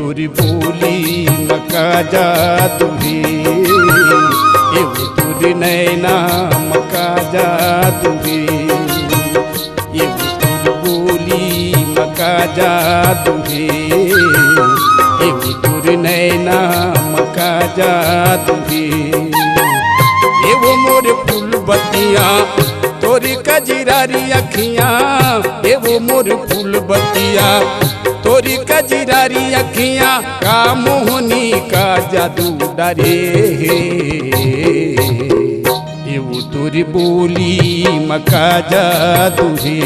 तोरी बोली मका जादू है, एवो तोरी नैना मका जादू है, एवो तोरी बोली मका जादू है, एवो तोरी नैना मका जादू है। एवो मोर फूल बतिया तोरी कजरारी अखियाँ, एवो मोर फूल बतिया तोरी कजरारी अखियाँ, का मोहनी का जादू डरे, एवो तोरी बोली मका जादू है,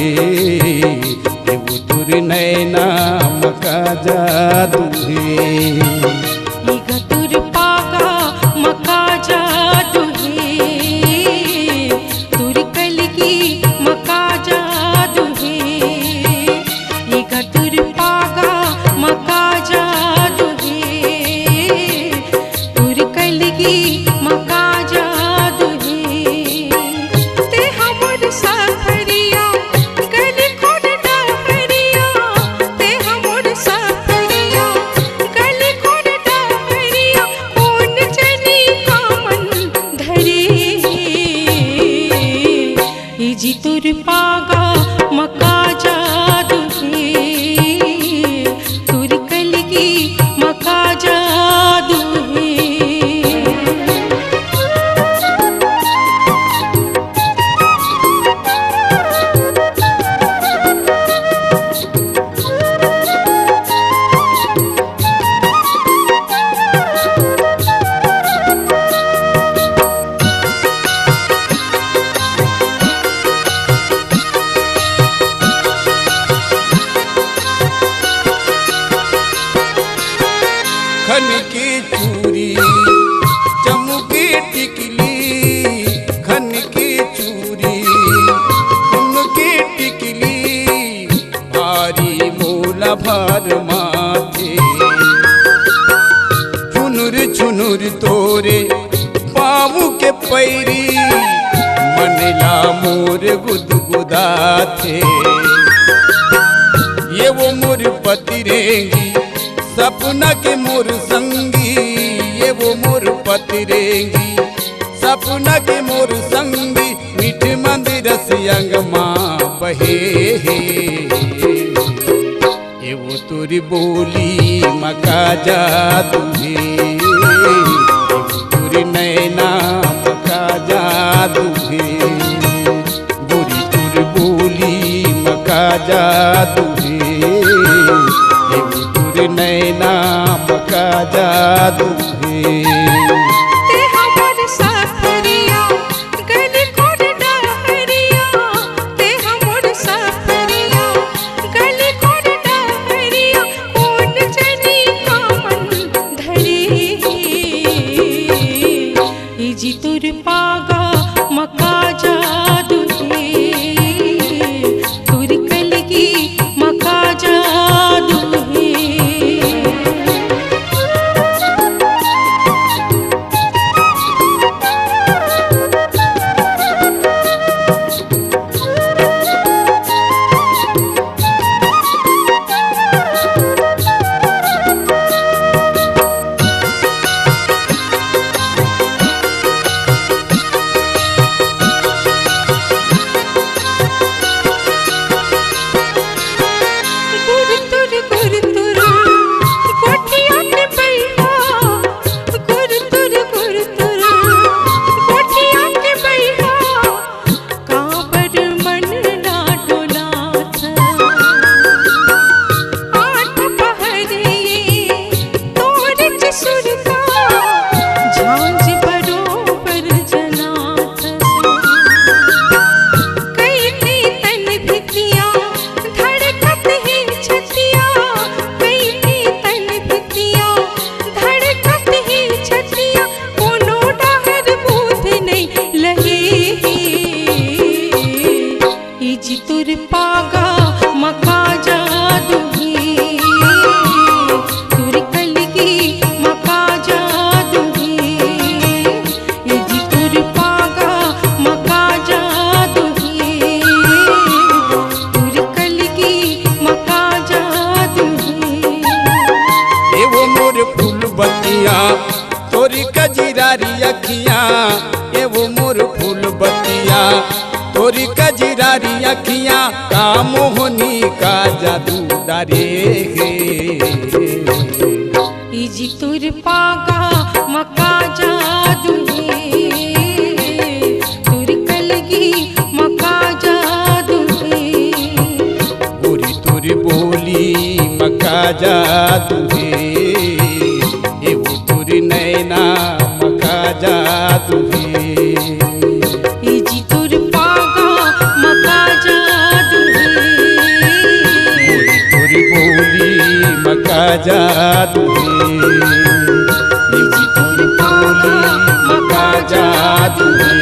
एवो तोरी नैना मका जादू है। जी तुर पागा मका जादू है, तुर कलगी मका जादू है। खन की चूरी चमकी टिकली, खन की चूरी चमकी टिकली, भारी मोला भार माथे, चुनुर चुनुर तोरे पाँव के पैरी, मनला मोर गुदगुदा थे, ये वो मोर पति रेंगी सपना के मोर संगी, ये वो मोर पति रेंगी सपना के मोर संगी, मीठ मंदिर रसियंग माँ बहे, ये वो तोरी बोली मका जादू है, ये वो तोरी नैना मका जादू है, गोरी तोरी बोली मका जादू है, नैना मका जादू है। ते हमर सफरिया गली कोड डहरिया, ते हमर सफरिया गली कोड डहरिया, कौन जनी का मन धरे, जी तुर पागा मका जादू है, तुर कलगी मका जादू है। कजरारी अखियाँ ये वो मोर फूल बतिया, तोरी कजरारी अखियाँ का मोहनी का जादू डारे गे। इजी तुर पागा मका जादू है, तुर कलगी मका जादू है। गोरी तोरी बोली मका जादू है, ये वो तोरी नैना मका जादू है। इजी तुर पागा मका जादू है, गोरी तोरी बोली मका जादू है, ये जी तोरी बोली मका जादू है।